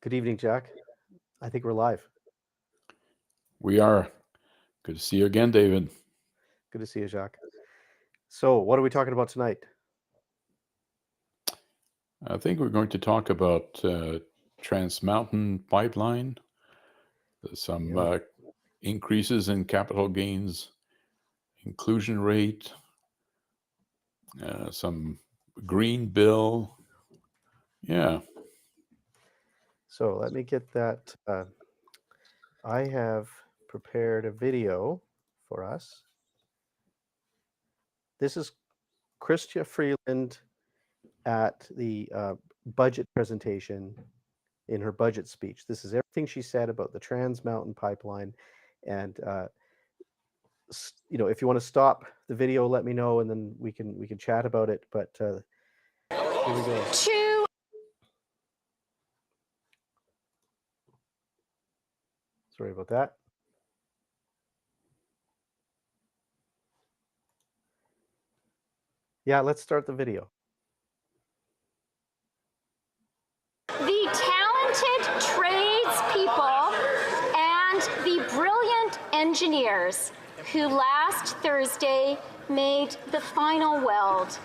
Good evening, Jack. I think we're live. We are. Good to see you again, David. Good to see you, Jacques. So, what are we talking about tonight? I think we're going to talk about Trans Mountain Pipeline, some increases in capital gains, inclusion rate, some green bill. Yeah. So, let me get that. I have prepared a video for us. This is Chrystia Freeland at the budget presentation in her budget speech. This is everything she said about the Trans Mountain Pipeline. And if you want to stop the video, let me know, and then we can chat about it. But here we go. Sorry about that. Yeah, let's start the video. The talented tradespeople and the brilliant engineers who last Thursday made the final weld.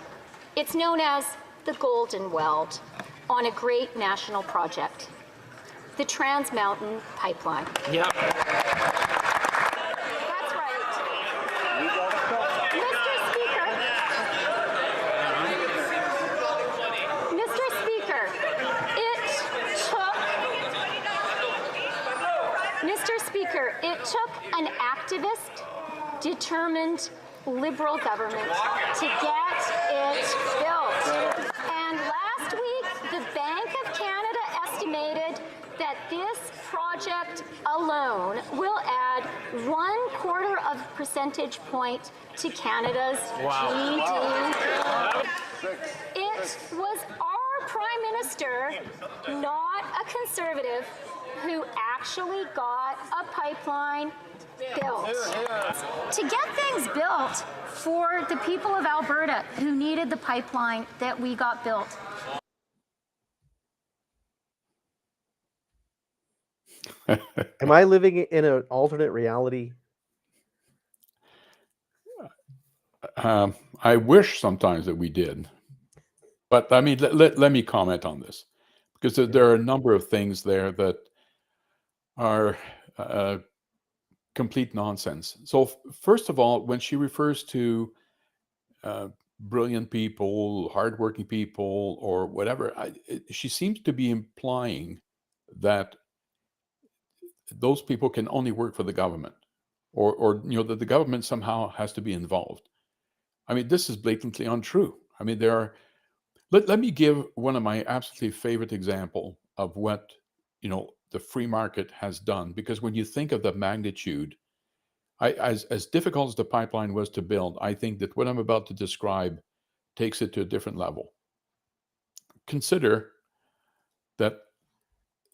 It's known as the Golden Weld on a great national project, the Trans Mountain Pipeline. Yep. That's right. Mr. Speaker, it took an activist, determined liberal government to get it built. And last week, the Bank of Canada estimated that this project alone will add 1/4 percentage point to Canada's GDP. It was our Prime Minister, not a Conservative, who actually got a pipeline built. To get things built for the people of Alberta who needed the pipeline that we got built. Am I living in an alternate reality? I wish sometimes that we did. But I mean, let me comment on this, because there are a number of things there that are complete nonsense. So first of all, when she refers to brilliant people, hardworking people, or whatever, she seems to be implying that those people can only work for the government, or that the government somehow has to be involved. I mean, this is blatantly untrue. I mean, there are. Let me give one of my absolutely favorite example of what the free market has done, because when you think of the magnitude, as difficult as the pipeline was to build, I think that what I'm about to describe takes it to a different level. Consider that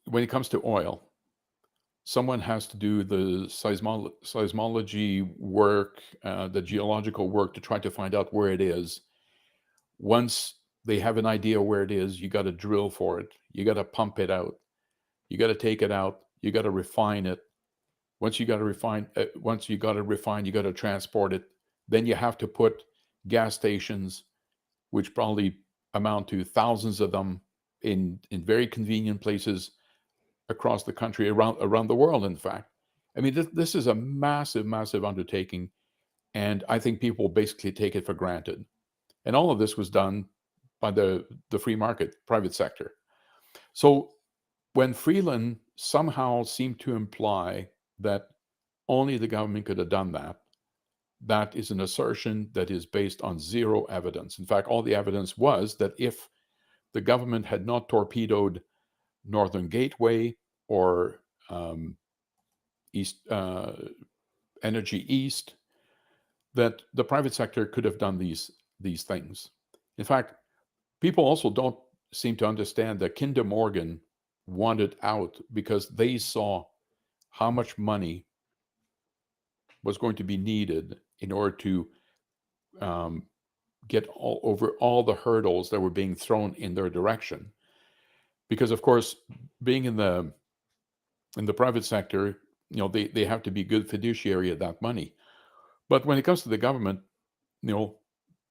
when it comes to oil, someone has to do the seismology work, the geological work to try to find out where it is. Once they have an idea where it is, you got to drill for it. You got to pump it out. You got to take it out. You got to refine it. Once you got to refine, you got to transport it. Then you have to put gas stations, which probably amount to thousands of them in very convenient places across the country, around the world, in fact. I mean, this is a massive, massive undertaking, and I think people basically take it for granted. And all of this was done by the free market, private sector. So when Freeland somehow seemed to imply that only the government could have done that, that is an assertion that is based on zero evidence. In fact, all the evidence was that if the government had not torpedoed Northern Gateway or Energy East, that the private sector could have done these things. In fact, people also don't seem to understand that Kinder Morgan wanted out because they saw how much money was going to be needed in order to get over all the hurdles that were being thrown in their direction. because of course, being in the private sector, they have to be good fiduciary of that money. But when it comes to the government,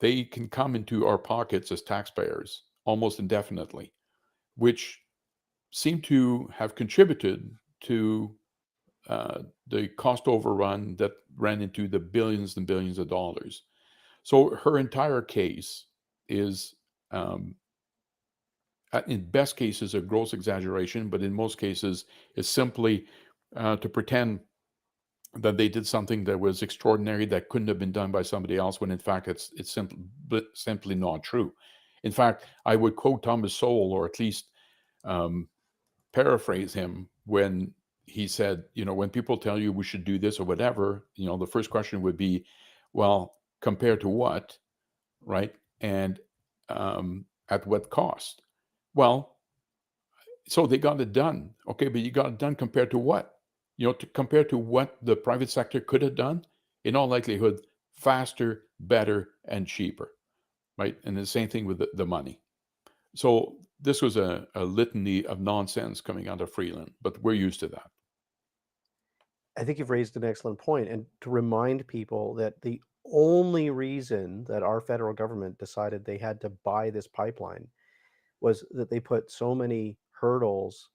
they can come into our pockets as taxpayers almost indefinitely, which seem to have contributed to the cost overrun that ran into the billions and billions of dollars. So her entire case is, in best cases, a gross exaggeration, but in most cases, is simply to pretend that they did something that was extraordinary that couldn't have been done by somebody else, when in fact it's simply not true. In fact, I would quote Thomas Sowell, or at least paraphrase him, when he said, when people tell you we should do this or whatever, the first question would be, well, compared to what, right? And at what cost? Well, so they got it done. Okay, but you got it done compared to what? Compared to what the private sector could have done, in all likelihood, faster, better, and cheaper, right? And the same thing with the money. So this was a litany of nonsense coming out of Freeland, but we're used to that. I think you've raised an excellent point, and to remind people that the only reason that our federal government decided they had to buy this pipeline was that they put so many hurdles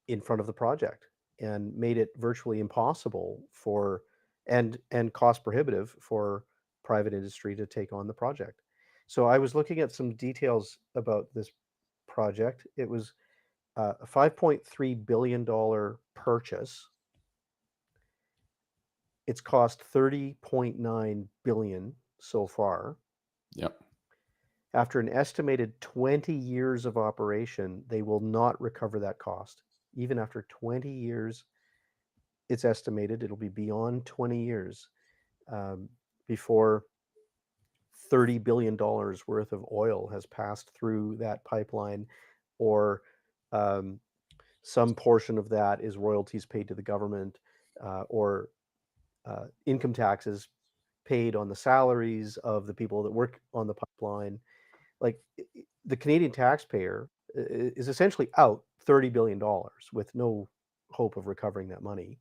in front of the project and made it virtually impossible for and cost prohibitive for private industry to take on the project. So I was looking at some details about this project. It was a $5.3 billion purchase. It's cost 30.9 billion so far. Yep. After an estimated 20 years of operation, they will not recover that cost. Even after 20 years, it's estimated it'll be beyond 20 years before $30 billion worth of oil has passed through that pipeline, or some portion of that is royalties paid to the government, or income taxes paid on the salaries of the people that work on the pipeline. Like, the Canadian taxpayer is essentially out $30 billion with no hope of recovering that money.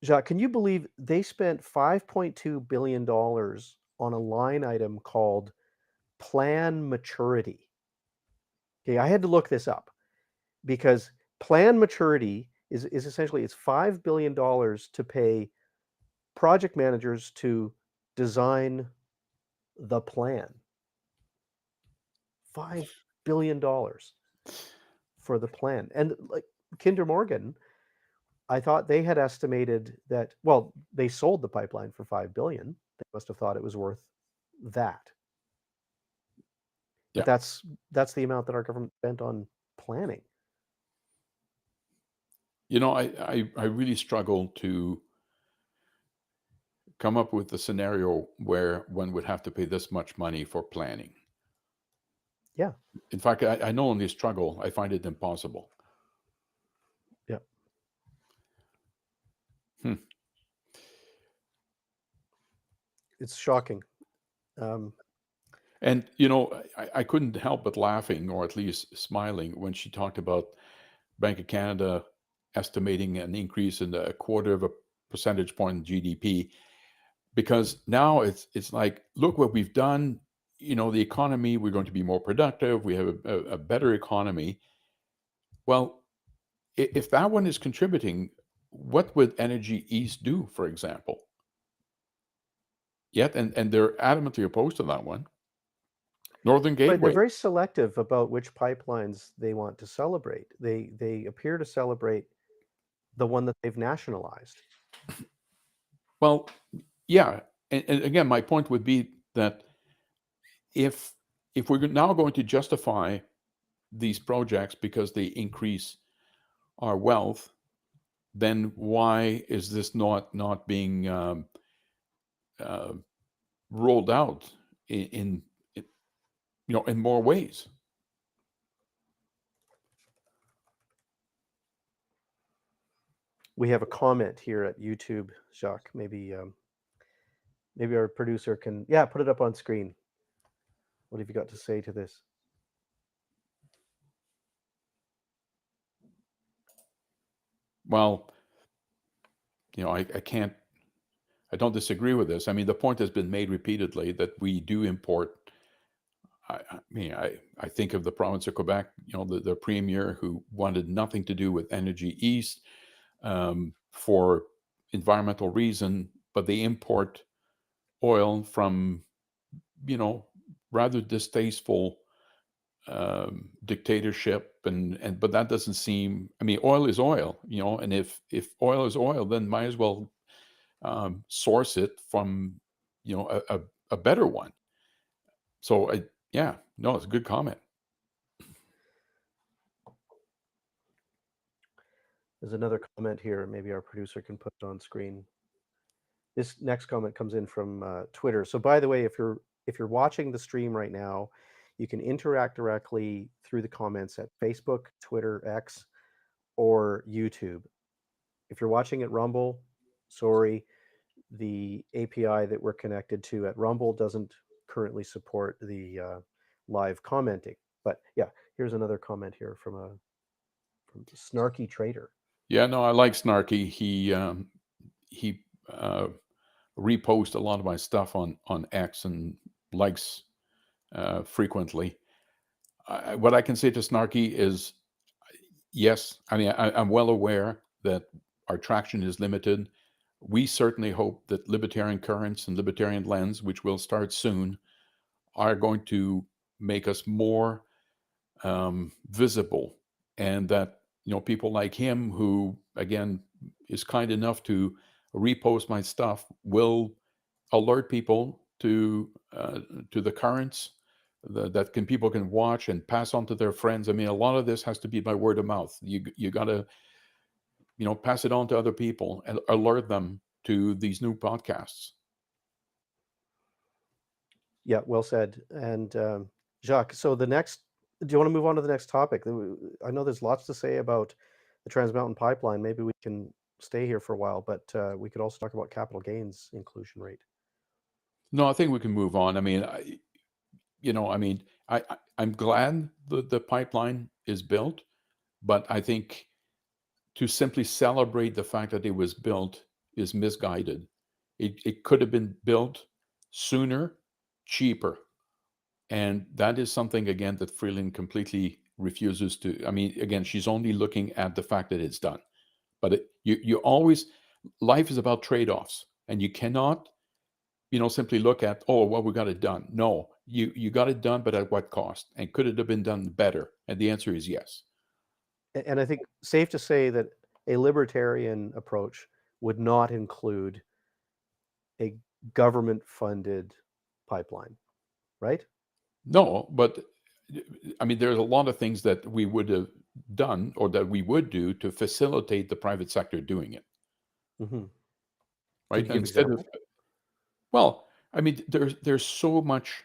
Jacques, can you believe they spent $5.2 billion on a line item called plan maturity? Okay, I had to look this up, because plan maturity is essentially, it's $5 billion to pay project managers to design the plan. $5 billion for the plan. And like Kinder Morgan, I thought they had estimated that, well, they sold the pipeline for $5 billion. They must have thought it was worth that. Yeah. But that's the amount that our government spent on planning. I really struggle to come up with a scenario where one would have to pay this much money for planning. Yeah. In fact, I not only struggle, I find it impossible. Yeah. It's shocking. And, I couldn't help but laughing, or at least smiling, when she talked about Bank of Canada estimating an increase in a quarter of a percentage point in GDP, because now it's like, look what we've done. The economy, we're going to be more productive. We have a better economy. Well, if that one is contributing, what would Energy East do, for example? Yet, and they're adamantly opposed to that one. Northern Right, they're Gateway. very selective about which pipelines they want to celebrate. They appear to celebrate the one that they've nationalized. Well, yeah, and again, my point would be that if we're now going to justify these projects because they increase our wealth, then why is this not being rolled out in more ways? We have a comment here at YouTube, Jacques. Maybe our producer can, put it up on screen. What have you got to say to this? Well, I don't disagree with this. I mean, the point has been made repeatedly that we do import. I think of the province of Quebec, the premier who wanted nothing to do with Energy East for environmental reason, but they import oil from, rather distasteful dictatorship, but that doesn't seem. I mean, oil is oil, and if oil is oil, then might as well source it from, a better one. So it's a good comment. There's another comment here. Maybe our producer can put it on screen. This next comment comes in from Twitter. So by the way, if you're watching the stream right now, you can interact directly through the comments at Facebook, Twitter, X, or YouTube. If you're watching at Rumble, sorry, the API that we're connected to at Rumble doesn't currently support the live commenting. But yeah, here's another comment here from Snarky Trader. Yeah, no, I like Snarky. He reposts a lot of my stuff on X and likes frequently. What I can say to Snarky is, yes, I mean, I'm well aware that our traction is limited. We certainly hope that Libertarian Currents and Libertarian Lens, which will start soon, are going to make us more visible, and that people like him, who again is kind enough to repost my stuff, will alert people to the currents that people can watch and pass on to their friends. I mean, a lot of this has to be by word of mouth. You got to pass it on to other people and alert them to these new podcasts. Yeah, well said. And Jacques, so do you want to move on to the next topic? I know there's lots to say about the Trans Mountain Pipeline. Maybe we can stay here for a while, but we could also talk about capital gains inclusion rate. No, I think we can move on. I mean, I'm glad the pipeline is built, but I think to simply celebrate the fact that it was built is misguided. It could have been built sooner, cheaper. And that is something, again, that Freeland completely refuses to. I mean, again, she's only looking at the fact that it's done. But you always, life is about trade-offs. And you cannot, simply look at, well, we got it done. No, you got it done, but at what cost? And could it have been done better? And the answer is yes. And I think safe to say that a libertarian approach would not include a government-funded pipeline, right? No, but I mean, there's a lot of things that we would have done or that we would do to facilitate the private sector doing it. Mm-hmm. Right? Could you give Instead examples? well, I mean, there's so much.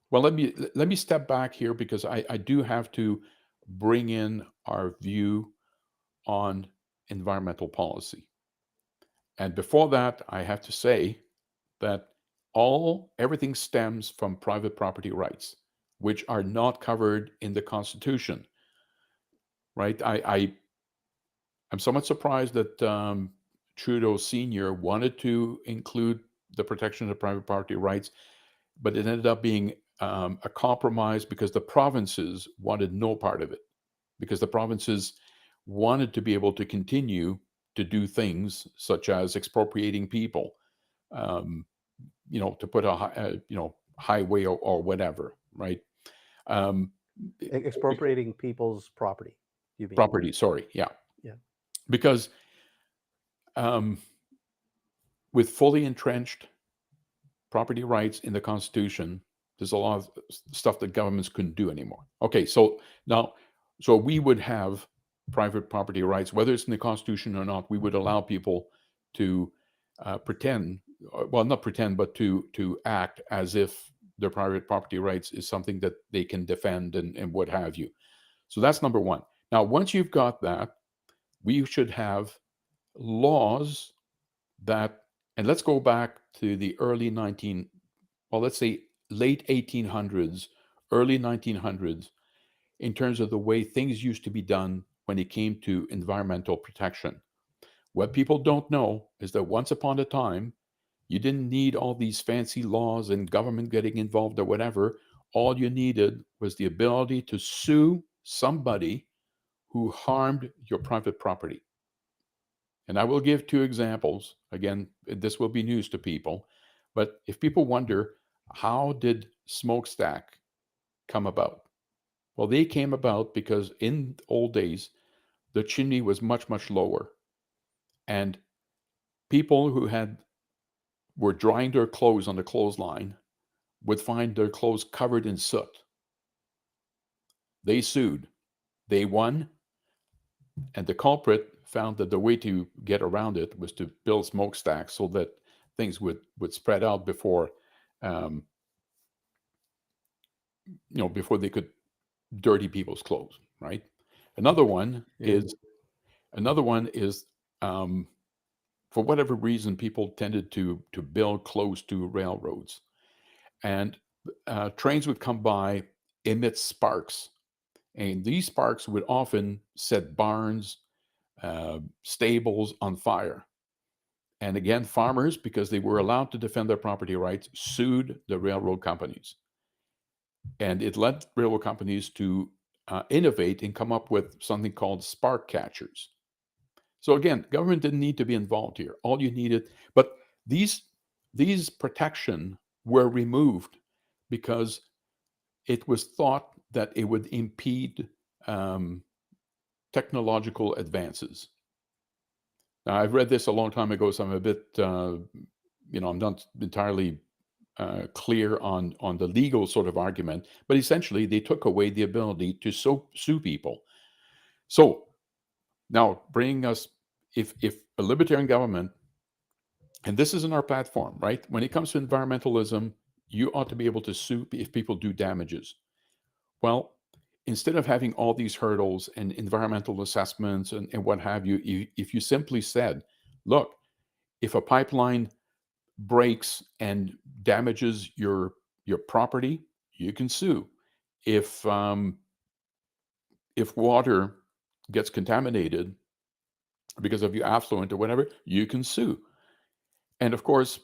Well, let me step back here, because I do have to bring in our view on environmental policy. And before that, I have to say that everything stems from private property rights, which are not covered in the Constitution. Right? I'm somewhat surprised that Trudeau Sr. wanted to include the protection of private property rights, but it ended up being a compromise because the provinces wanted no part of it, because the provinces wanted to be able to continue to do things such as expropriating people, to put a highway or whatever, right? Expropriating people's property, you mean? Property, sorry, yeah. Yeah. Because with fully entrenched property rights in the Constitution, there's a lot of stuff that governments couldn't do anymore. Okay, so we would have private property rights, whether it's in the Constitution or not. We would allow people to pretend, well, not pretend, but to act as if their private property rights is something that they can defend and what have you. So that's number one. Now, once you've got that, we should have laws that, and let's go back to the early let's say late 1800s, early 1900s, in terms of the way things used to be done when it came to environmental protection. What people don't know is that once upon a time, you didn't need all these fancy laws and government getting involved or whatever. All you needed was the ability to sue somebody who harmed your private property. And I will give two examples. Again, this will be news to people. But if people wonder, how did smokestack come about? Well, they came about because in old days, the chimney was much, much lower. And people who were drying their clothes on the clothesline would find their clothes covered in soot. They sued. They won. And the culprit found that the way to get around it was to build smokestacks so that things would spread out before, before they could dirty people's clothes, right? Another one is for whatever reason, people tended to build close to railroads, and trains would come by, emit sparks, and these sparks would often set barns, stables on fire. And again, farmers, because they were allowed to defend their property rights, sued the railroad companies. And it led railroad companies to innovate and come up with something called spark catchers. So again, government didn't need to be involved here. All you needed, but these protection were removed because it was thought that it would impede technological advances. Now, I've read this a long time ago, so I'm a bit, I'm not entirely clear on the legal sort of argument, but essentially they took away the ability to sue people. So now bringing us, if a libertarian government, and this is in our platform, right? When it comes to environmentalism, you ought to be able to sue if people do damages. Well, instead of having all these hurdles and environmental assessments and what have you, if you simply said, look, if a pipeline breaks and damages your property, you can sue. If water gets contaminated because of your affluent or whatever, you can sue. And of course,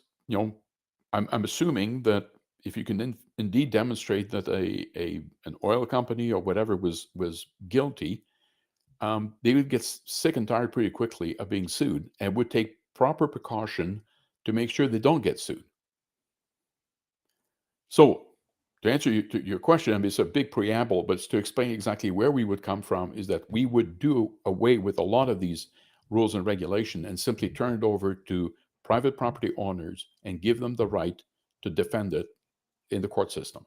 I'm assuming that if you can indeed demonstrate that an oil company or whatever was guilty, they would get sick and tired pretty quickly of being sued and would take proper precaution to make sure they don't get sued. So to answer your question, I mean, it's a big preamble, but it's to explain exactly where we would come from, is that we would do away with a lot of these rules and regulation and simply turn it over to private property owners and give them the right to defend it in the court system.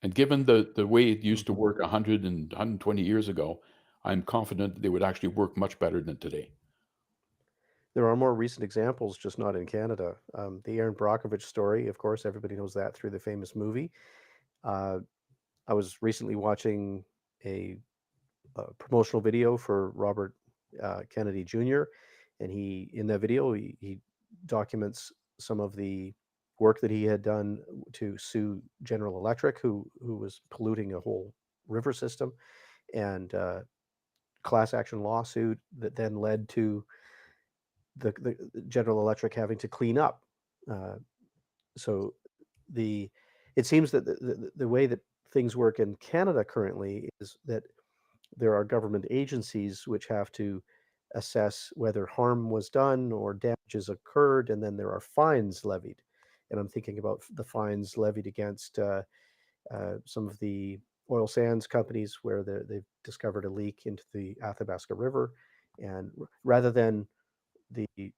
And given the way it used to work 100 and 120 years ago, I'm confident that they would actually work much better than today. There are more recent examples, just not in Canada. The Aaron Brockovich story, of course, everybody knows that through the famous movie. I was recently watching a promotional video for Robert Kennedy Jr., and in that video, he documents some of the work that he had done to sue General Electric, who was polluting a whole river system, and class action lawsuit that then led to the General Electric having to clean up. So it seems that the way that things work in Canada currently is that there are government agencies which have to assess whether harm was done or damages occurred, and then there are fines levied. And I'm thinking about the fines levied against some of the oil sands companies where they've discovered a leak into the Athabasca River, and rather than the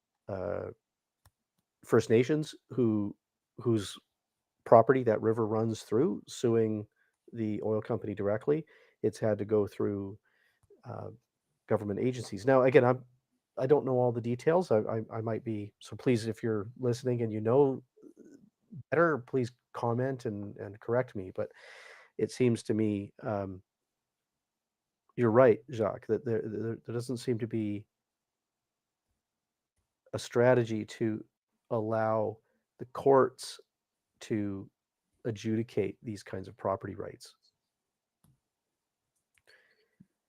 First Nations whose property that river runs through suing the oil company directly, it's had to go through government agencies. Now, again, I don't know all the details. I might be, so please, if you're listening and you know better, please comment and correct me. But it seems to me you're right, Jacques, that there doesn't seem to be a strategy to allow the courts to adjudicate these kinds of property rights.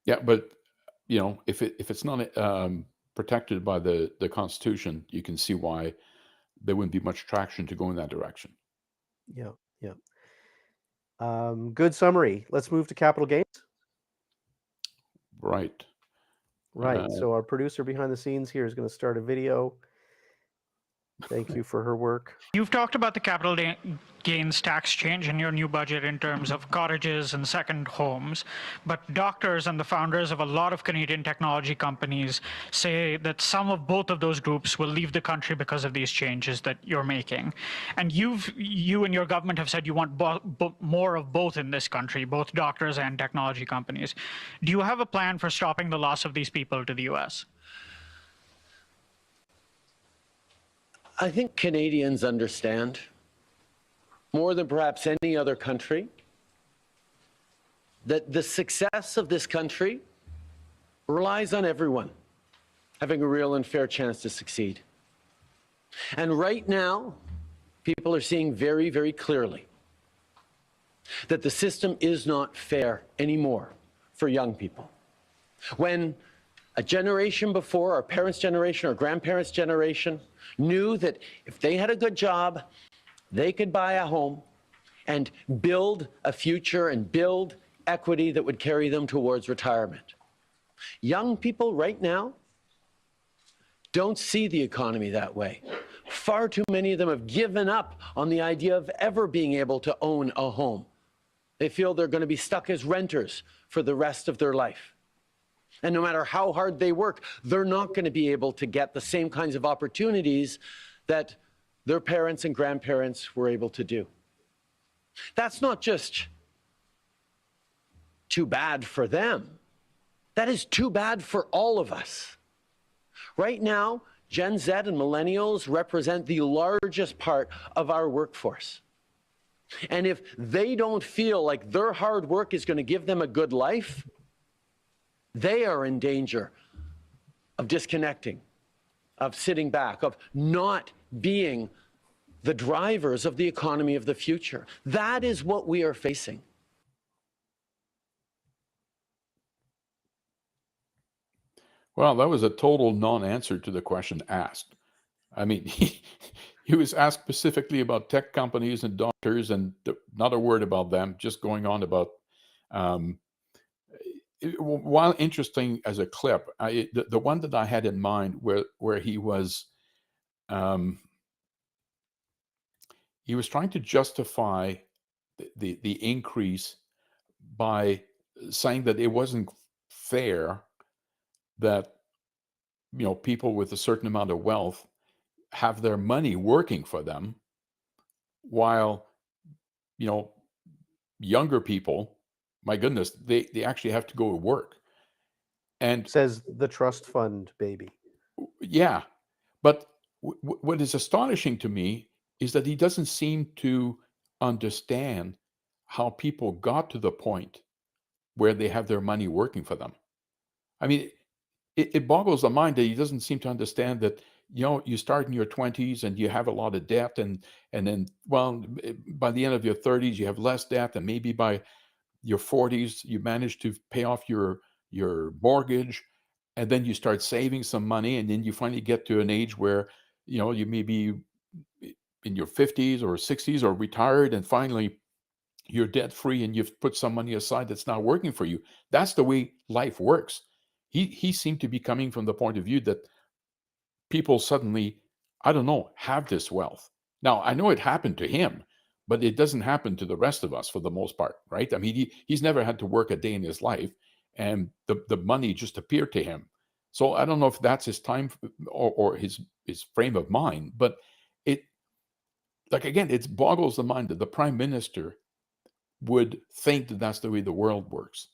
Yeah, but if it's not protected by the Constitution, you can see why there wouldn't be much traction to go in that direction. Yeah, yeah. Good summary. Let's move to capital gains. Right. Right. So our producer behind the scenes here is going to start a video. Thank you for her work. You've talked about the capital gains tax change in your new budget in terms of cottages and second homes, but doctors and the founders of a lot of Canadian technology companies say that some of both of those groups will leave the country because of these changes that you're making. And you and your government have said you want more of both in this country, both doctors and technology companies. Do you have a plan for stopping the loss of these people to the US? I think Canadians understand, more than perhaps any other country, that the success of this country relies on everyone having a real and fair chance to succeed. And right now, people are seeing very, very clearly that the system is not fair anymore for young people. When a generation before, our parents' generation, our grandparents' generation, knew that if they had a good job, they could buy a home and build a future and build equity that would carry them towards retirement. Young people right now don't see the economy that way. Far too many of them have given up on the idea of ever being able to own a home. They feel they're going to be stuck as renters for the rest of their life. And no matter how hard they work, they're not going to be able to get the same kinds of opportunities that their parents and grandparents were able to do. That's not just too bad for them. That is too bad for all of us. Right now, Gen Z and millennials represent the largest part of our workforce. And if they don't feel like their hard work is going to give them a good life, they are in danger of disconnecting, of sitting back, of not being the drivers of the economy of the future. That is what we are facing. Well, that was a total non-answer to the question asked. I mean, he was asked specifically about tech companies and doctors, and not a word about them, just going on about while interesting as a clip, the one that I had in mind where he was trying to justify the increase by saying that it wasn't fair that people with a certain amount of wealth have their money working for them, while younger people, my goodness, they actually have to go to work. And says the trust fund baby. Yeah, but what is astonishing to me is that he doesn't seem to understand how people got to the point where they have their money working for them. I mean, it boggles the mind that he doesn't seem to understand that you start in your 20s and you have a lot of debt, and then, well, by the end of your 30s you have less debt, and maybe by your 40s you manage to pay off your mortgage, and then you start saving some money, and then you finally get to an age where you may be in your 50s or 60s or retired, and finally you're debt free and you've put some money aside that's not working for you. That's the way life works. He seemed to be coming from the point of view that people suddenly, I don't know, have this wealth. Now, I know it happened to him, but it doesn't happen to the rest of us for the most part, right? I mean, he's never had to work a day in his life, and the money just appeared to him. So I don't know if that's his time or his frame of mind, but it boggles the mind that the prime minister would think that that's the way the world works.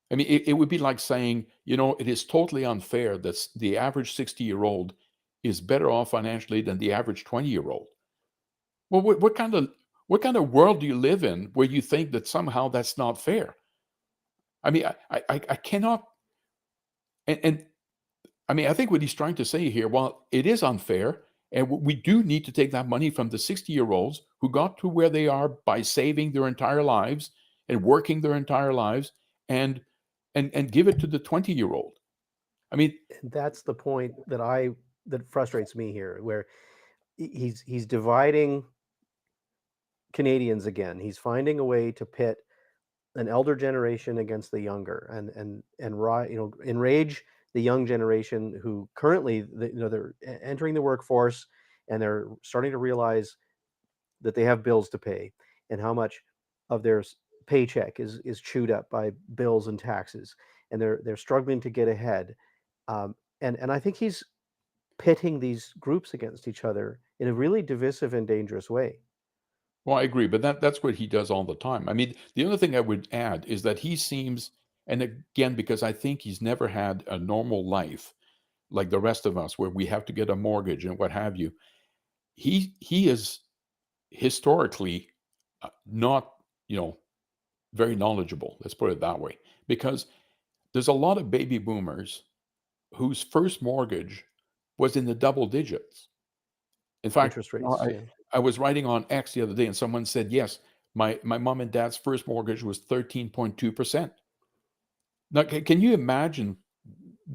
I mean, it would be like saying, it is totally unfair that the average 60-year-old is better off financially than the average 20-year-old. Well, what kind of world do you live in where you think that somehow that's not fair? I mean, I cannot, and I mean, I think what he's trying to say here, well, it is unfair, And we do need to take that money from the 60-year-olds who got to where they are by saving their entire lives and working their entire lives, and give it to the 20-year-old. I mean, And that's the point that frustrates me here, where he's dividing Canadians again. He's finding a way to pit an elder generation against the younger, and enrage the young generation who currently, they're entering the workforce, and they're starting to realize that they have bills to pay, and how much of their paycheck is chewed up by bills and taxes, and they're struggling to get ahead. And I think he's pitting these groups against each other in a really divisive and dangerous way. well, I agree, but that's what he does all the time. I mean, the other thing I would add is that he seems, and again, because I think he's never had a normal life like the rest of us, where we have to get a mortgage and what have you. He is historically not, very knowledgeable. Let's put it that way, because there's a lot of baby boomers whose first mortgage was in the double digits. In fact, Interest rates, yeah. I was writing on X the other day, and someone said, yes, my mom and dad's first mortgage was 13.2%. Now, can you imagine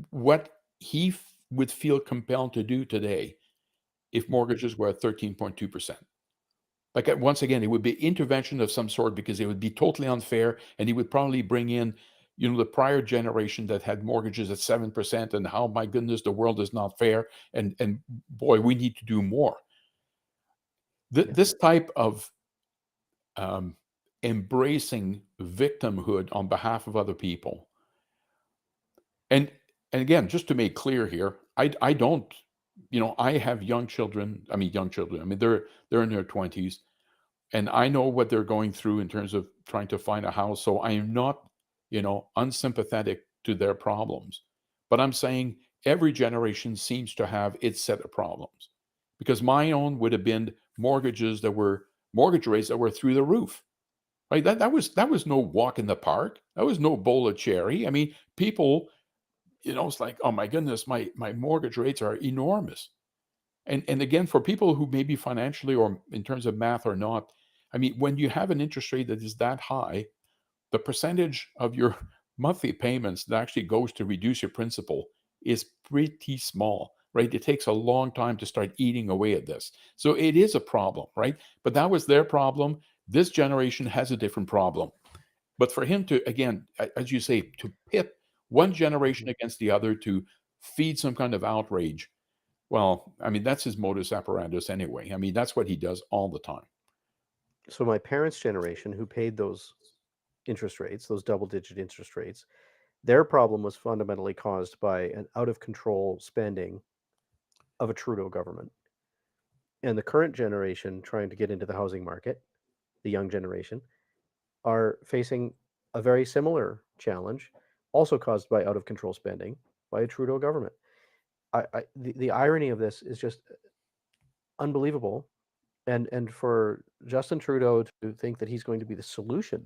what he would feel compelled to do today if mortgages were at 13.2%? Like, once again, it would be intervention of some sort, because it would be totally unfair, and he would probably bring in, the prior generation that had mortgages at 7%, and how, my goodness, the world is not fair, and boy, we need to do more. This type of embracing victimhood on behalf of other people, and again, just to make clear here, I don't, I have young children. I mean, they're in their 20s, and I know what they're going through in terms of trying to find a house. So I am not, unsympathetic to their problems. But I'm saying every generation seems to have its set of problems, because my own would have been mortgage rates that were through the roof. Right? That was no walk in the park. That was no bowl of cherry. I mean, people, it's like, oh my goodness, my mortgage rates are enormous. And again, for people who maybe financially or in terms of math are not, I mean, when you have an interest rate that is that high, the percentage of your monthly payments that actually goes to reduce your principal is pretty small, right? It takes a long time to start eating away at this. So it is a problem, right? But that was their problem. This generation has a different problem. But for him to, again, as you say, to pit one generation against the other to feed some kind of outrage, well, I mean, that's his modus operandi anyway. I mean, that's what he does all the time. So my parents' generation, who paid those interest rates, those double-digit interest rates, their problem was fundamentally caused by an out-of-control spending of a Trudeau government. And the current generation trying to get into the housing market, the young generation, are facing a very similar challenge, also caused by out-of-control spending by a Trudeau government. The irony of this is just unbelievable. And for Justin Trudeau to think that he's going to be the solution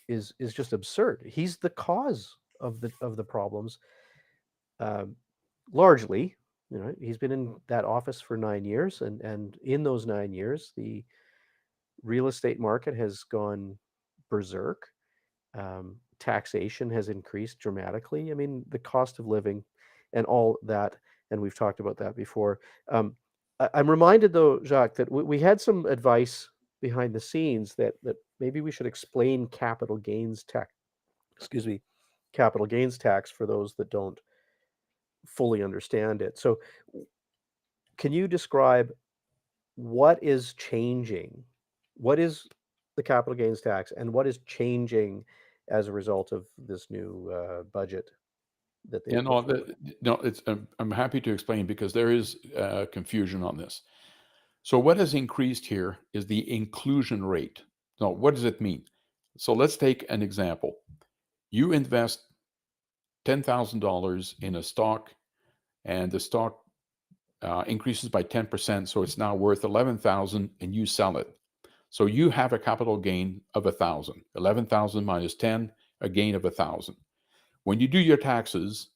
is just absurd. He's the cause of the problems. Largely, he's been in that office for 9 years, and in those 9 years, the real estate market has gone berserk. Taxation has increased dramatically. I mean, the cost of living and all that, and we've talked about that before. I'm reminded, though, Jacques, that we had some advice behind the scenes that maybe we should explain capital gains tax. Excuse me, capital gains tax for those that don't fully understand it. So, can you describe what is changing? What is the capital gains tax, and what is changing as a result of this new budget that they Yeah, no, put forward? it's I'm happy to explain, because there is confusion on this. So what has increased here is the inclusion rate. Now, what does it mean? So let's take an example. You invest $10,000 in a stock, and the stock increases by 10%, so it's now worth 11,000, and you sell it. So you have a capital gain of 1,000. 11,000 minus 10, a gain of 1,000. When you do your taxes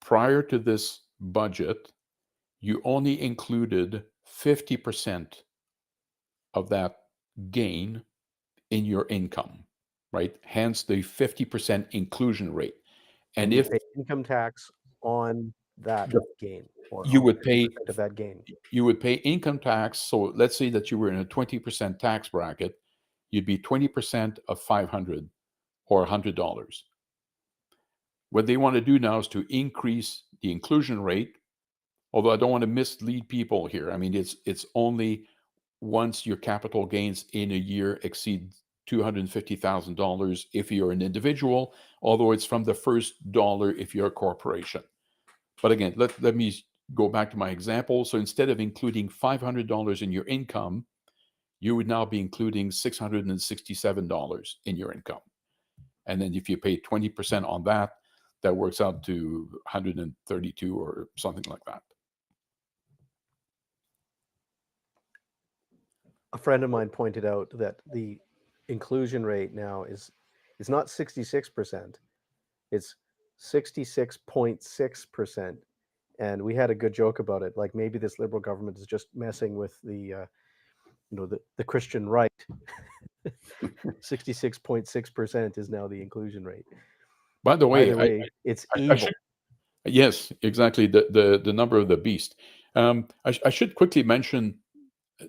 prior to this budget, you only included 50% of that gain in your income, right? Hence the 50% inclusion rate. And you if pay income tax on that the- gain, or you on would pay 50% of that gain. you would pay income tax. So let's say that you were in a 20% tax bracket, you'd be 20% of 500 or $100. What they want to do now is to increase the inclusion rate. Although I don't want to mislead people here. I mean, it's only once your capital gains in a year exceed $250,000 if you're an individual, although it's from the first dollar if you're a corporation. But again, let me go back to my example. So instead of including $500 in your income, you would now be including $667 in your income. And then if you pay 20% on that, that works out to 132 or something like that. A friend of mine pointed out that the inclusion rate now is not 66%, it's 66.6%. And we had a good joke about it, like maybe this Liberal government is just messing with the the Christian right. 66.6% is now the inclusion rate. By the way, Either way, it's I evil. should, yes, exactly. The number of the beast. I should quickly mention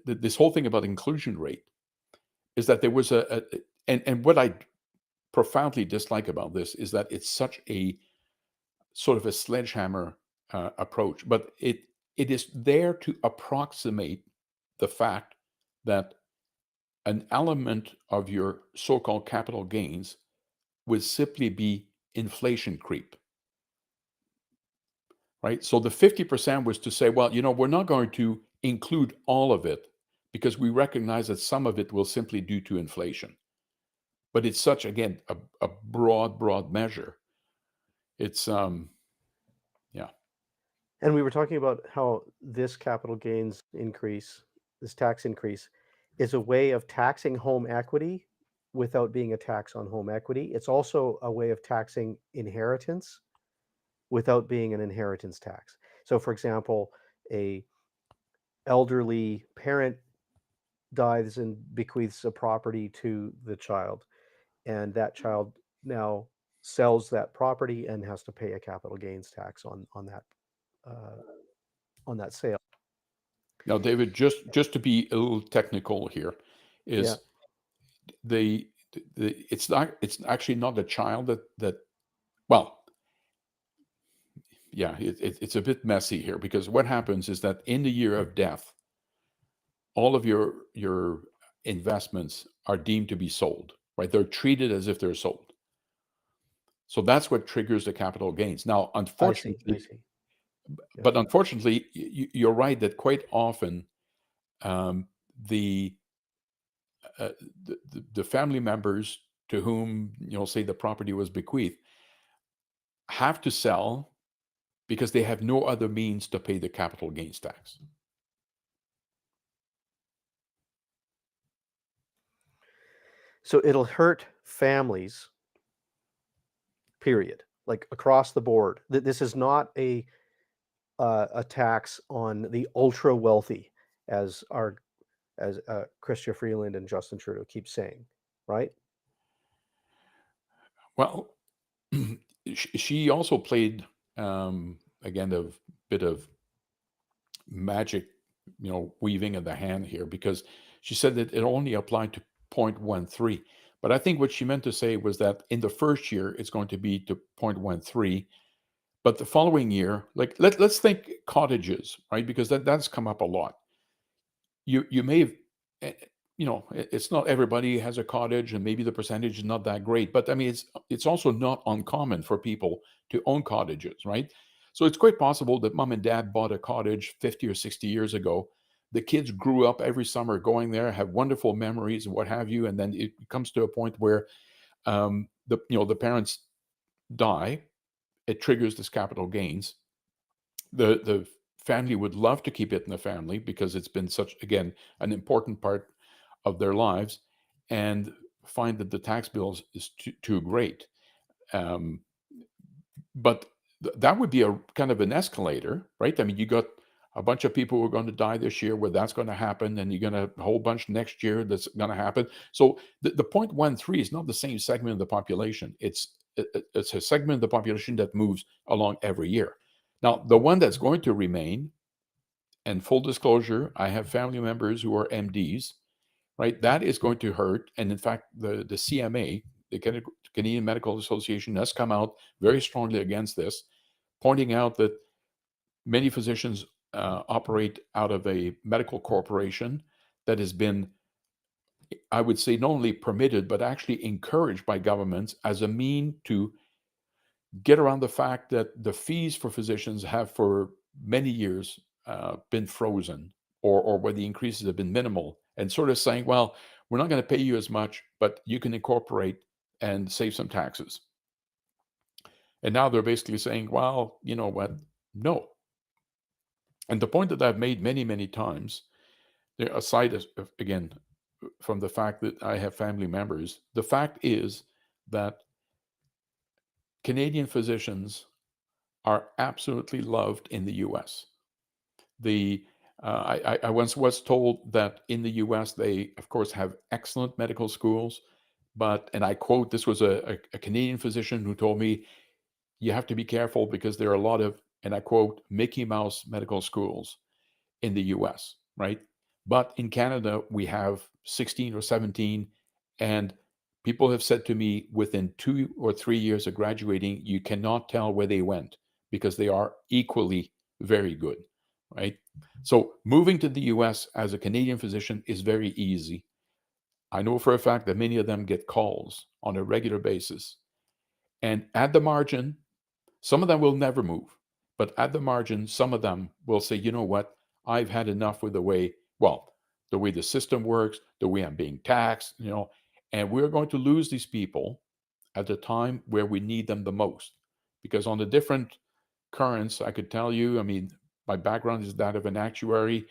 this whole thing about inclusion rate is that there was and what I profoundly dislike about this is that it's such a sort of a sledgehammer approach, but it is there to approximate the fact that an element of your so-called capital gains would simply be inflation creep. Right? So the 50% was to say, well, we're not going to include all of it because we recognize that some of it will simply due to inflation. But it's such, again, a broad measure. It's, yeah. And we were talking about how this capital gains increase, this tax increase, is a way of taxing home equity without being a tax on home equity. It's also a way of taxing inheritance without being an inheritance tax. So for example, a elderly parent dies and bequeaths a property to the child, and that child now sells that property and has to pay a capital gains tax on that sale. Now, David, just to be a little technical here, is it's actually not the child that well, yeah, it's a bit messy here, because what happens is that in the year of death, all of your investments are deemed to be sold, right? They're treated as if they're sold. So that's what triggers the capital gains. Now, unfortunately, I see. but unfortunately, you're right that quite often the family members to whom, say the property was bequeathed, have to sell because they have no other means to pay the capital gains tax. So it'll hurt families, period, like across the board. This is not a tax on the ultra wealthy, as Chrystia Freeland and Justin Trudeau keep saying, right? Well, she also played again a bit of magic, weaving of the hand here, because she said that it only applied to 0.13. But I think what she meant to say was that in the first year, it's going to be to 0.13. But the following year, like let's think cottages, right? Because that's come up a lot. You may have, it's not everybody has a cottage, and maybe the percentage is not that great. But I mean, it's also not uncommon for people to own cottages, right? So it's quite possible that mom and dad bought a cottage 50 or 60 years ago. The kids grew up every summer going there, have wonderful memories and what have you, and then it comes to a point where the parents die. It triggers this capital gains. The family would love to keep it in the family because it's been such, again, an important part of their lives, and find that the tax bill is too great. But that would be a kind of an escalator, right? I mean, you got a bunch of people who are going to die this year where that's going to happen, and you're going to a whole bunch next year that's going to happen. So the 0.13 is not the same segment of the population. It's a segment of the population that moves along every year. Now, the one that's going to remain, and full disclosure, I have family members who are MDs, right? That is going to hurt. And in fact, the CMA, the Canadian Medical Association, has come out very strongly against this, pointing out that many physicians operate out of a medical corporation that has been, I would say, not only permitted, but actually encouraged by governments as a mean to get around the fact that the fees for physicians have for many years been frozen, or where the increases have been minimal, and sort of saying, well, we're not going to pay you as much, but you can incorporate and save some taxes. And now they're basically saying, well, you know what? No. And the point that I've made many, many times, aside, again, from the fact that I have family members, the fact is that Canadian physicians are absolutely loved in the U.S. I once was told that in the U.S. they, of course, have excellent medical schools, but, and I quote, this was a Canadian physician who told me, you have to be careful because there are a lot of, and I quote, Mickey Mouse medical schools in the US, right? But in Canada, we have 16 or 17, and people have said to me within 2 or 3 years of graduating, you cannot tell where they went because they are equally very good, right? So moving to the US as a Canadian physician is very easy. I know for a fact that many of them get calls on a regular basis. And at the margin, some of them will never move, but at the margin, some of them will say, you know what, I've had enough with the way the system works, the way I'm being taxed, and we're going to lose these people at the time where we need them the most. Because on the different currents, I could tell you, I mean, my background is that of an actuary.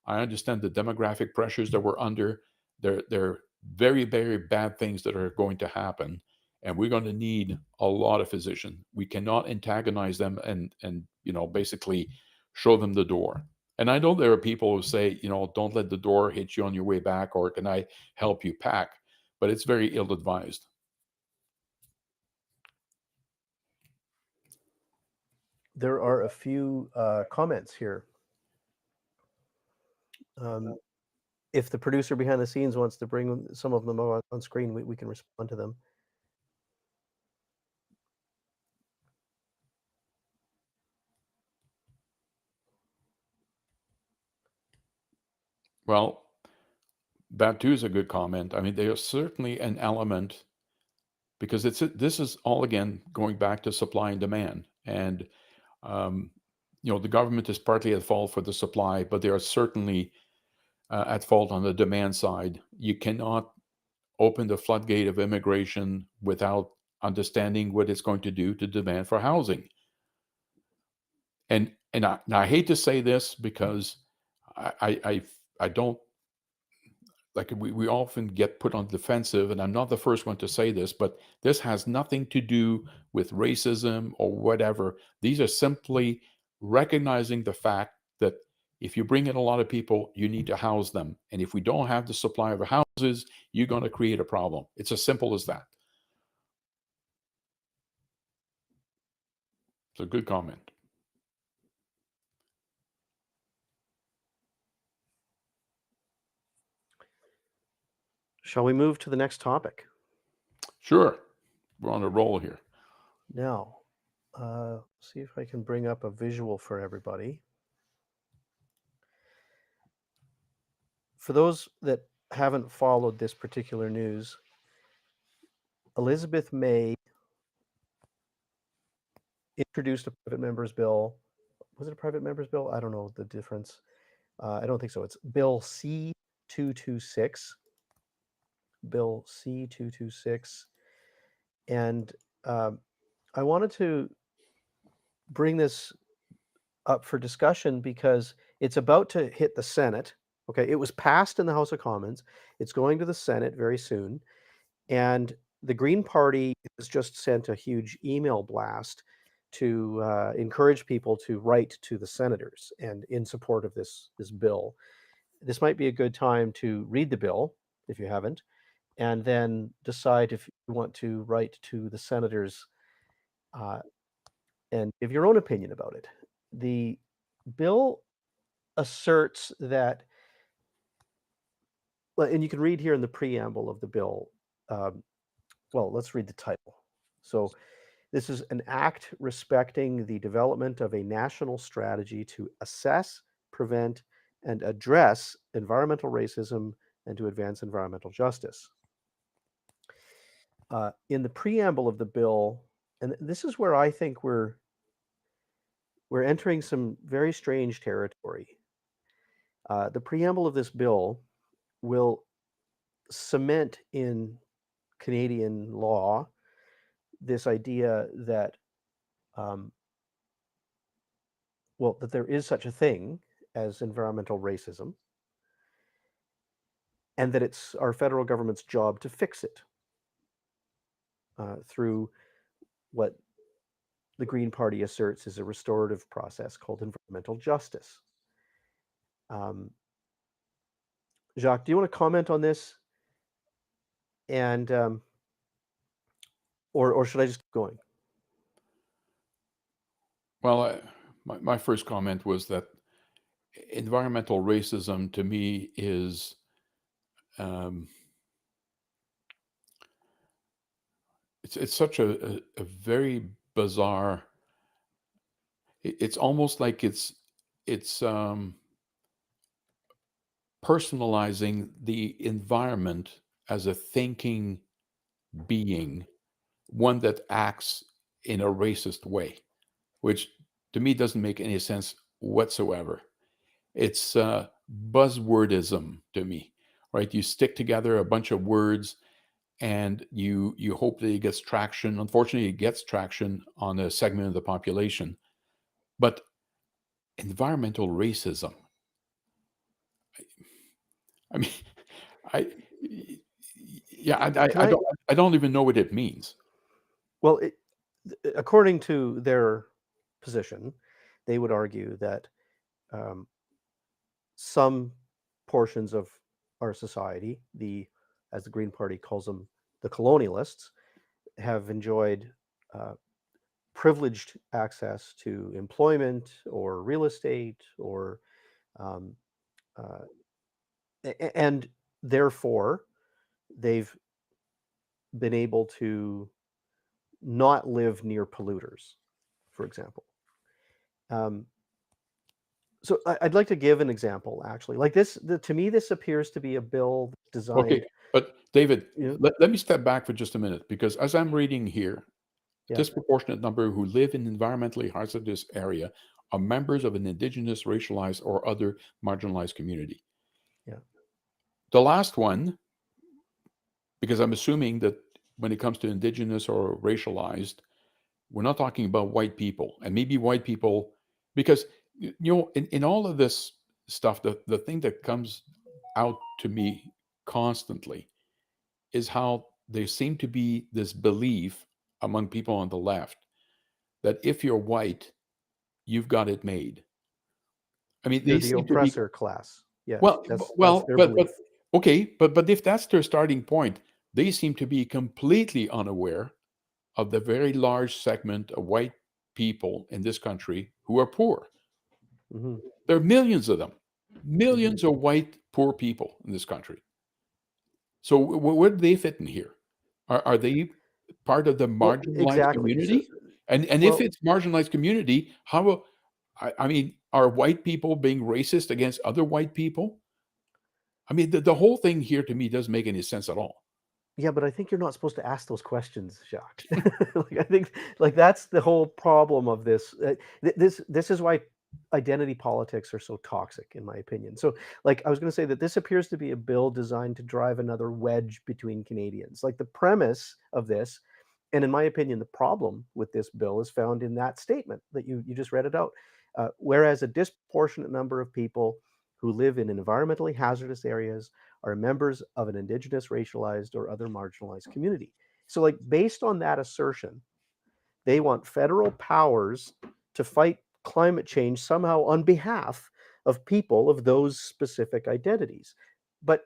I understand the demographic pressures that we're under. They're very, very bad things that are going to happen. And we're going to need a lot of physicians. We cannot antagonize them and basically show them the door. And I know there are people who say, don't let the door hit you on your way back, or can I help you pack? But it's very ill-advised. There are a few comments here. If the producer behind the scenes wants to bring some of them on screen, we can respond to them. Well, that too is a good comment. I mean, there's certainly an element, because this is all, again, going back to supply and demand. And, the government is partly at fault for the supply, but they are certainly at fault on the demand side. You cannot open the floodgate of immigration without understanding what it's going to do to demand for housing. And I hate to say this because I don't, like, we often get put on the defensive, and I'm not the first one to say this, but this has nothing to do with racism or whatever. These are simply recognizing the fact that if you bring in a lot of people, you need to house them. And if we don't have the supply of houses, you're going to create a problem. It's as simple as that. It's a good comment. Shall we move to the next topic? Sure. We're on a roll here. Now, see if I can bring up a visual for everybody. For those that haven't followed this particular news, Elizabeth May introduced a private member's bill. Was it a private member's bill? I don't know the difference. I don't think so. It's Bill C-226. Bill C-226. And I wanted to bring this up for discussion because it's about to hit the Senate. Okay, it was passed in the House of Commons. It's going to the Senate very soon. And the Green Party has just sent a huge email blast to encourage people to write to the senators and in support of this bill. This might be a good time to read the bill if you haven't, and then decide if you want to write to the senators and give your own opinion about it. The bill asserts that, well, and you can read here in the preamble of the bill. Well, let's read the title. So, this is an act respecting the development of a national strategy to assess, prevent, and address environmental racism and to advance environmental justice. In the preamble of the bill, and this is where I think we're entering some very strange territory. The preamble of this bill will cement in Canadian law this idea that, well, that there is such a thing as environmental racism, and that it's our federal government's job to fix it through what the Green Party asserts is a restorative process called environmental justice. Jacques, do you want to comment on this? And or should I just keep going? Well, my first comment was that environmental racism to me is it's such a very bizarre. It's almost like it's personalizing the environment as a thinking being, one that acts in a racist way, which to me doesn't make any sense whatsoever. It's buzzwordism to me, right? You stick together a bunch of words and you hope that it gets traction. Unfortunately, it gets traction on a segment of the population. But environmental racism, I mean, I don't even know what it means. Well, according to their position, they would argue that some portions of our society, as the Green Party calls them, the colonialists, have enjoyed privileged access to employment or real estate, or and therefore they've been able to not live near polluters, for example. So I'd like to give an example, actually. Like this, to me, this appears to be a bill designed. Okay, but David, Yeah. let me step back for just a minute, because as I'm reading here, Yeah. disproportionate number who live in environmentally hazardous area are members of an Indigenous, racialized, or other marginalized community. Yeah. The last one, because I'm assuming that when it comes to Indigenous or racialized, we're not talking about white people, and maybe white people, because in all of this stuff, the thing that comes out to me constantly is how there seem to be this belief among people on the left that if you're white, you've got it made. I mean, You're they the seem to be oppressor class. Yes. well, that's their but belief. okay, but if that's their starting point, they seem to be completely unaware of the very large segment of white people in this country who are poor. Mm-hmm. There are millions of them, millions of white poor people in this country. So where do they fit in here? Are they part of the Well, marginalized exactly. community? And if it's marginalized community, how? I mean, are white people being racist against other white people? I mean, the whole thing here to me doesn't make any sense at all. Yeah, but I think you're not supposed to ask those questions, Jacques. Like, I think like that's the whole problem of this. This is why identity politics are so toxic, in my opinion. So, like, I was going to say that this appears to be a bill designed to drive another wedge between Canadians. Like, the premise of this, and in my opinion, the problem with this bill is found in that statement that you just read it out. Whereas a disproportionate number of people who live in environmentally hazardous areas are members of an Indigenous, racialized, or other marginalized community. So, like, based on that assertion, They want federal powers to fight climate change somehow on behalf of people of those specific identities. But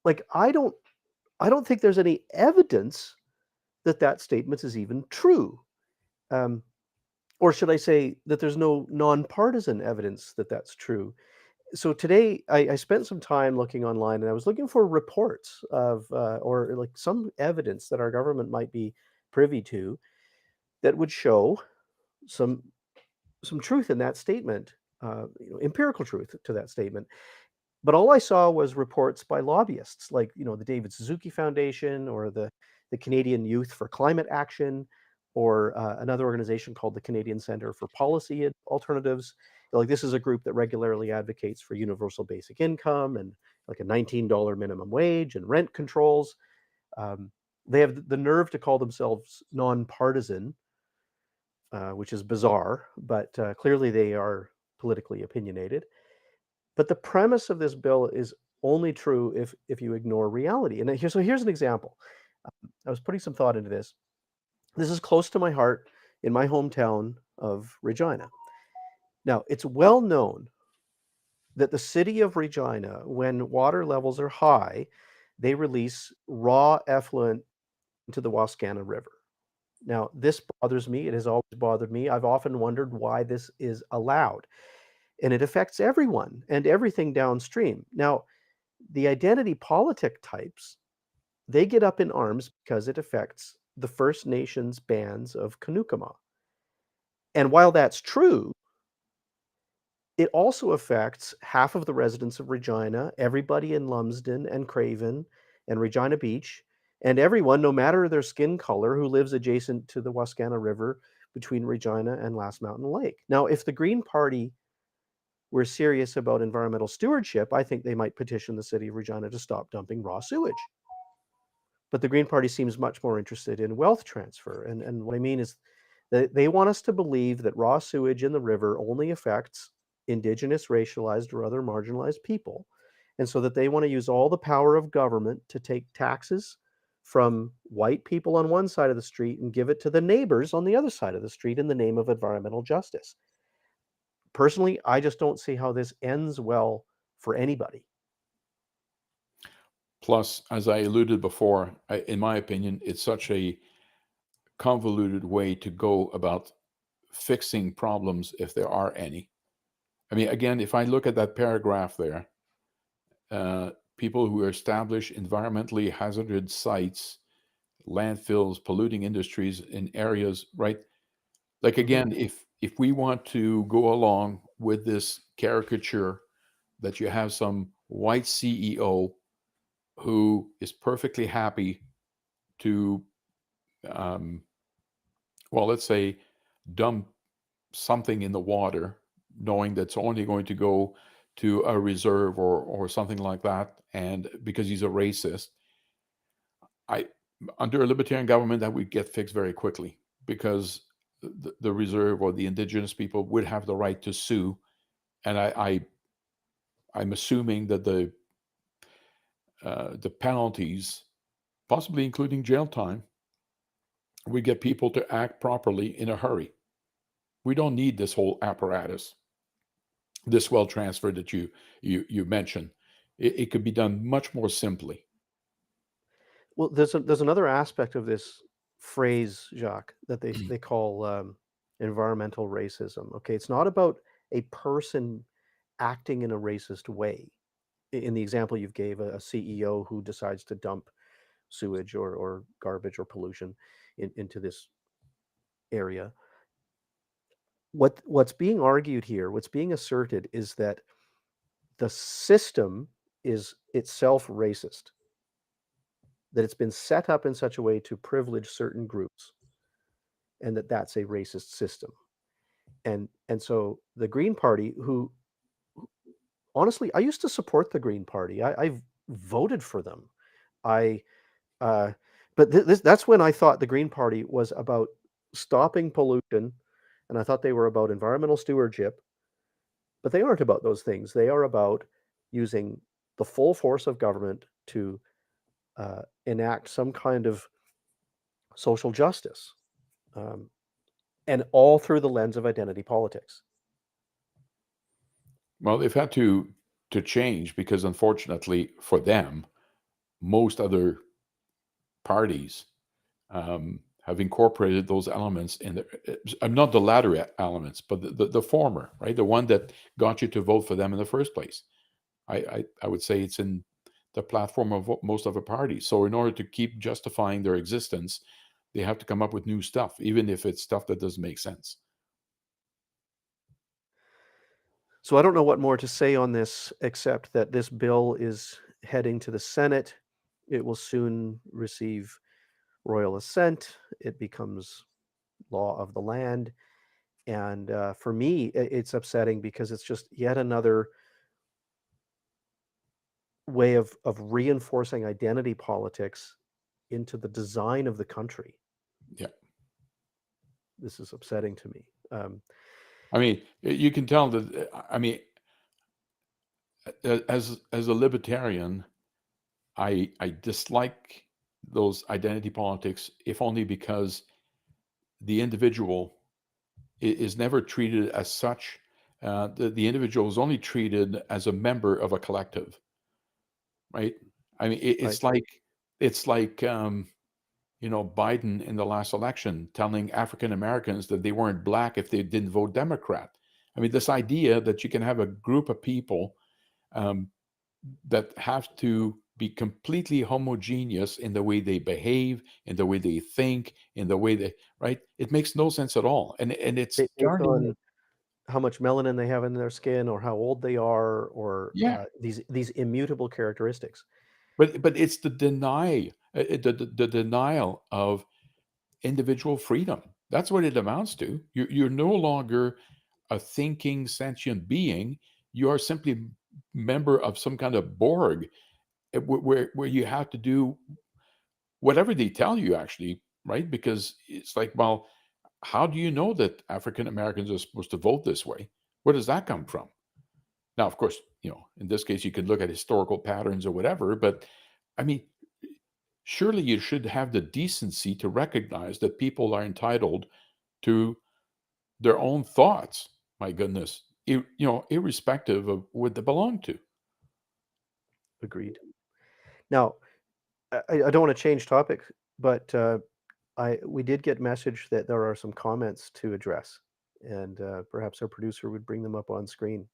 like I don't think there's any evidence that that statement is even true. Um, or should I say that there's no nonpartisan evidence that that's true? So today I spent some time looking online and I was looking for reports of or like some evidence that our government might be privy to that would show some truth in that statement, empirical truth to that statement. But all I saw was reports by lobbyists, like the David Suzuki Foundation or the Canadian Youth for Climate Action, or another organization called the Canadian Centre for Policy Alternatives. Like this is a group that regularly advocates for universal basic income and like a $19 minimum wage and rent controls. They have the nerve to call themselves nonpartisan, which is bizarre, but clearly they are politically opinionated. But the premise of this bill is only true if you ignore reality. And here's an example. I was putting some thought into this. This is close to my heart in my hometown of Regina. Now, it's well known that the city of Regina, when water levels are high, they release raw effluent into the Wascana River. Now, this bothers me. It has always bothered me. I've often wondered why this is allowed. And it affects everyone and everything downstream. Now, the identity politic types, they get up in arms because it affects the First Nations bands of Kanukama. And while that's true, it also affects half of the residents of Regina, everybody in Lumsden and Craven and Regina Beach, and everyone, no matter their skin color, who lives adjacent to the Wascana River between Regina and Last Mountain Lake. Now, if the Green Party were serious about environmental stewardship, I think they might petition the city of Regina to stop dumping raw sewage. But the Green Party seems much more interested in wealth transfer. And what I mean is that they want us to believe that raw sewage in the river only affects Indigenous, racialized, or other marginalized people. And so that they want to use all the power of government to take taxes from white people on one side of the street and give it to the neighbors on the other side of the street in the name of environmental justice. Personally, I just don't see how this ends well for anybody. Plus, as I alluded before, in my opinion, it's such a convoluted way to go about fixing problems if there are any. I mean, again, if I look at that paragraph there, people who establish environmentally hazardous sites, landfills, polluting industries in areas, right? Like again, if we want to go along with this caricature that you have some white CEO who is perfectly happy to, well, let's say, dump something in the water, knowing that's only going to go to a reserve or something like that, and because he's a racist, under a libertarian government, that would get fixed very quickly, because the reserve or the indigenous people would have the right to sue, and I'm assuming that the penalties, possibly including jail time, would get people to act properly in a hurry. We don't need this whole apparatus, this wealth transfer that you mentioned. It could be done much more simply. Well, there's another aspect of this phrase, Jacques, that they call environmental racism. Okay, it's not about a person acting in a racist way. In the example you gave, a CEO who decides to dump sewage or garbage or pollution into this area. What's being argued here, what's being asserted, is that the system is itself racist, that it's been set up in such a way to privilege certain groups, and that's a racist system. And so the Green Party, who honestly, I used to support the Green Party. I voted for them. But that's when I thought the Green Party was about stopping pollution, and I thought they were about environmental stewardship. But they aren't about those things. They are about using the full force of government to enact some kind of social justice. and all through the lens of identity politics. Well, they've had to change because, unfortunately for them, most other parties have incorporated those elements in the, not the latter elements, but the former, right? The one that got you to vote for them in the first place. I would say it's in the platform of most of the parties. So in order to keep justifying their existence, they have to come up with new stuff, even if it's stuff that doesn't make sense. So I don't know what more to say on this, except that this bill is heading to the Senate. It will soon receive royal assent. It becomes law of the land. And for me, it's upsetting because it's just yet another way of reinforcing identity politics into the design of the country. Yeah. This is upsetting to me. I mean, you can tell that, I mean, as a libertarian, I dislike those identity politics, if only because the individual is never treated as such. The individual is only treated as a member of a collective, right? I mean, it's Right. like Biden in the last election telling African Americans that they weren't black if they didn't vote Democrat. I mean, this idea that you can have a group of people that have to be completely homogeneous in the way they behave, in the way they think, in the way they, right? It makes no sense at all. And it's Based starting. on how much melanin they have in their skin, or how old they are, or Yeah, these immutable characteristics. but it's the the denial of individual freedom. That's what it amounts to. You're no longer a thinking sentient being. You are simply member of some kind of Borg, where you have to do whatever they tell you, actually, right? Because it's like, well, how do you know that African Americans are supposed to vote this way? Where does that come from? Now, of course, in this case, you could look at historical patterns or whatever, but I mean, surely you should have the decency to recognize that people are entitled to their own thoughts. My goodness, irrespective of what they belong to. Agreed. Now, I don't want to change topic, but we did get message that there are some comments to address, and perhaps our producer would bring them up on screen.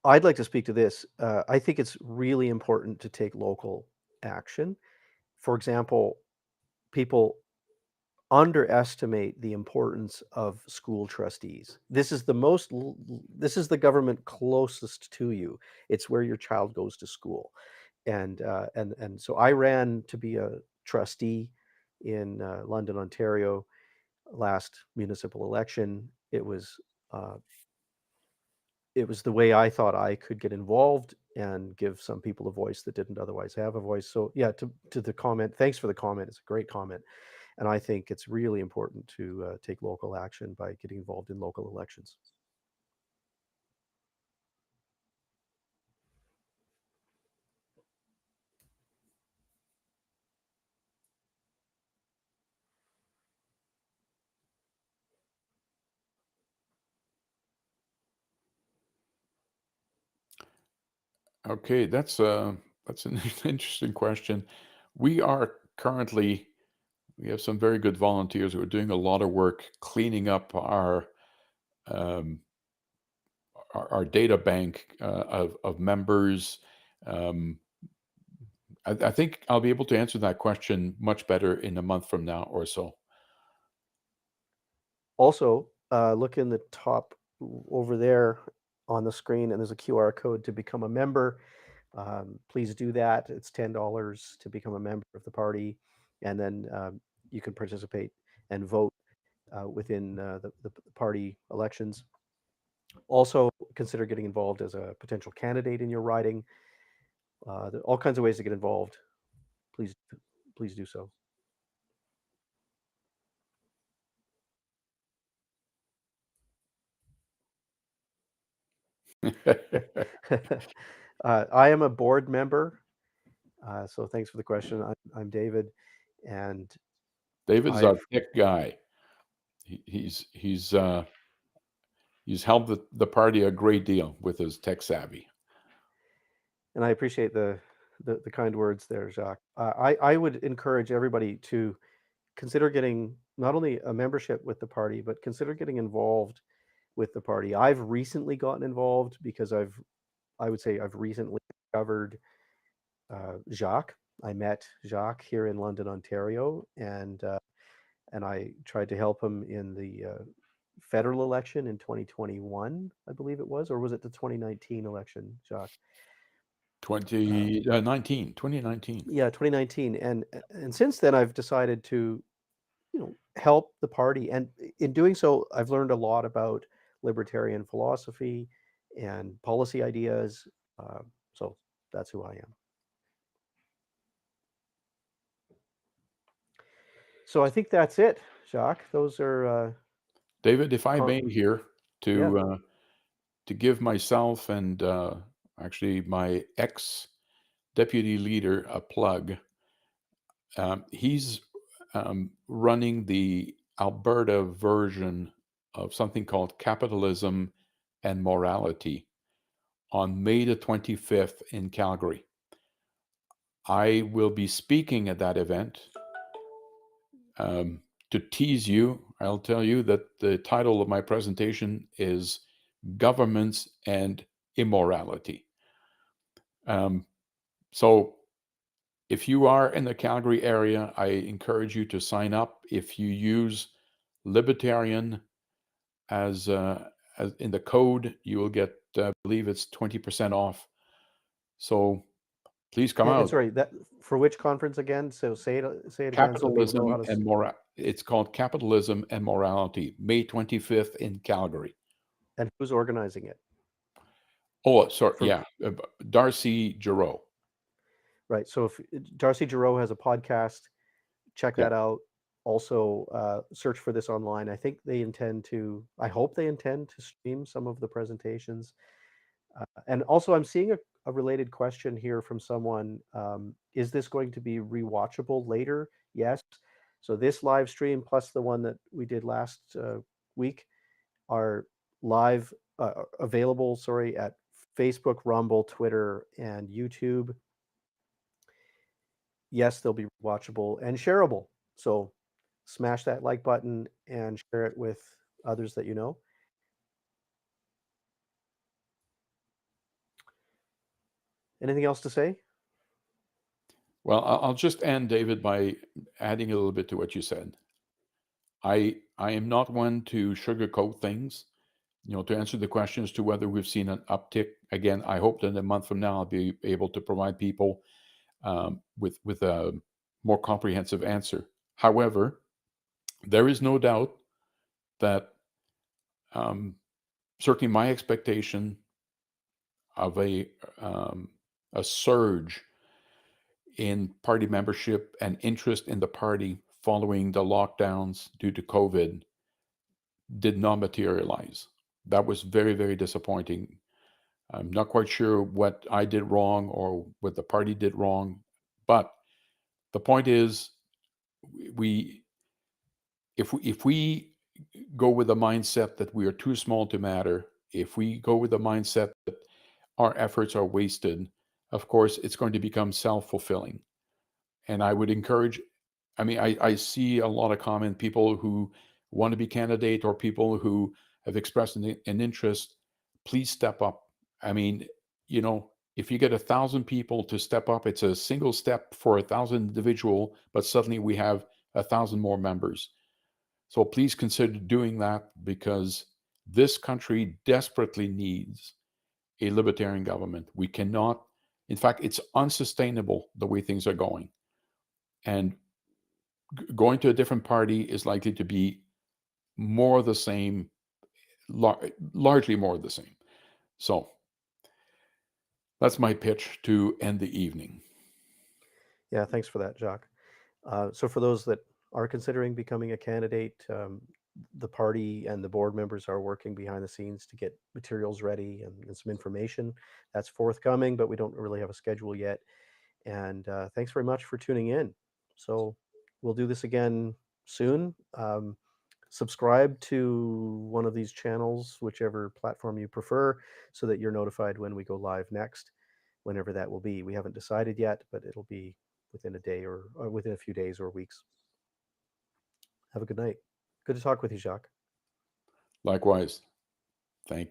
I'd like to speak to this. I think it's really important to take local action. For example, people underestimate the importance of school trustees. This is this is the government closest to you. It's where your child goes to school. And so I ran to be a trustee in London, Ontario, last municipal election. Uh, it was the way I thought I could get involved and give some people a voice that didn't otherwise have a voice. So yeah, to the comment, thanks for the comment. It's a great comment. And I think it's really important to take local action by getting involved in local elections. Okay, that's an interesting question. We are currently we have some very good volunteers who are doing a lot of work cleaning up um, our data bank of members. Um, I think I'll be able to answer that question much better in a month from now or so. Also, look in the top over there on the screen, and there's a QR code to become a member. Please do that. It's $10 to become a member of the party, and then you can participate and vote within the party elections. Also, consider getting involved as a potential candidate in your riding. There are all kinds of ways to get involved. Please, please do so. I am a board member So thanks for the question. I'm David, and David's I've our tech guy. He's helped the party a great deal with his tech savvy. and I appreciate the kind words there, Jacques. I would encourage everybody to consider getting not only a membership with the party, but consider getting involved with the party. I've recently gotten involved because I would say I've recently discovered Jacques. I met Jacques here in London, Ontario, and I tried to help him in the federal election in 2021, I believe it was, or was it the 2019 election, Jacques? 2019. Yeah, 2019, and since then I've decided to, help the party, and in doing so, I've learned a lot about libertarian philosophy and policy ideas. So that's who I am. So I think that's it, Jacques. Those are David, if I con- may here yeah. to give myself and actually my ex-deputy leader a plug. He's running the Alberta version of something called Capitalism and Morality on May the 25th in Calgary. I will be speaking at that event. To tease you, I'll tell you that the title of my presentation is Governments and Immorality. So if you are in the Calgary area, I encourage you to sign up. If you use Libertarian as in the code, you will get, I believe it's 20% off. So please come And out. sorry, that for which conference again? So say it again so people know how Capitalism to. and Moral. It's called Capitalism and Morality, May 25th in Calgary. And who's organizing it? Oh, sorry. For, Yeah. Darcy Giroux. right. So if Darcy Giroux has a podcast, check Yeah. that out. Also, search for this online. I think they intend to. I hope they intend to stream some of the presentations. And also, I'm seeing a related question here from someone. Is this going to be rewatchable later? Yes. So this live stream plus the one that we did last week are live available. Sorry, at Facebook, Rumble, Twitter, and YouTube. Yes, they'll be watchable and shareable. So smash that like button and share it with others that you know. Anything else to say? Well, I'll just end, David, by adding a little bit to what you said. I am not one to sugarcoat things. To answer the question as to whether we've seen an uptick. Again, I hope that a month from now I'll be able to provide people with a more comprehensive answer. However, there is no doubt that certainly my expectation of a surge in party membership and interest in the party following the lockdowns due to COVID did not materialize. That was very, very disappointing. I'm not quite sure what I did wrong or what the party did wrong, but the point is, if we go with the mindset that we are too small to matter, if we go with the mindset that our efforts are wasted, of course, it's going to become self-fulfilling. And I would encourage, I see a lot of common people who want to be candidate or people who have expressed an interest. Please step up. If you get 1,000 people to step up, it's a single step for 1,000 individual, but suddenly we have 1,000 more members. So please consider doing that, because this country desperately needs a libertarian government. We cannot, in fact, it's unsustainable the way things are going. And going to a different party is likely to be more of the same, largely more of the same. So that's my pitch to end the evening. Yeah, thanks for that, Jacques. So for those that are considering becoming a candidate, the party and the board members are working behind the scenes to get materials ready and some information that's forthcoming, but we don't really have a schedule yet. And thanks very much for tuning in. So we'll do this again soon. Subscribe to one of these channels, whichever platform you prefer, so that you're notified when we go live next, whenever that will be. We haven't decided yet, but it'll be within a day or within a few days or weeks. Have a good night. Good to talk with you, Jacques. Likewise. Thank you.